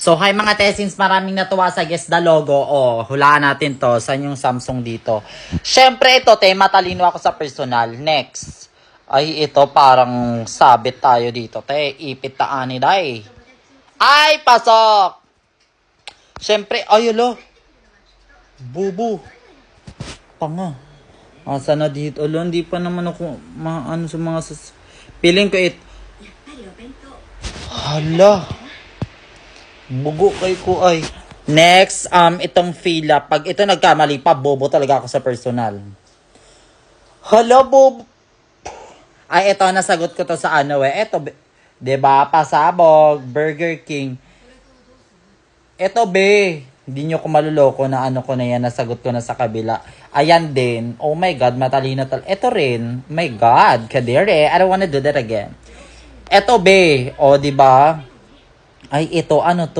So, hi mga tesins, maraming natuwa sa Guess the Logo. Hulaan natin to. Saan yung Samsung dito? Syempre ito, matalino ako sa personal. Next. Ay, ito parang sabit tayo dito. Ipit taan ni day. Ay, pasok! Syempre, ay, alo. Bubu. Panga. Asa na dito? Alo, hindi pa naman ako maano sa mga Piling ko Hala. Bugo kay ko ay. Next, itong fila. Pag ito nagkamali pa, bobo talaga ako sa personal. Hala, bobo. Ay, ito, nasagot ko to sa ano Ito, diba, pasabog, Burger King. Ito, be. Hindi nyo ko maluloko na ano ko na yan, nasagot ko na sa kabila. Ayan din. Oh my God, matalino tal. Ito rin. My God, kadire. I don't wanna do that again. Ito, be. O, diba? Ay, ito, ano to?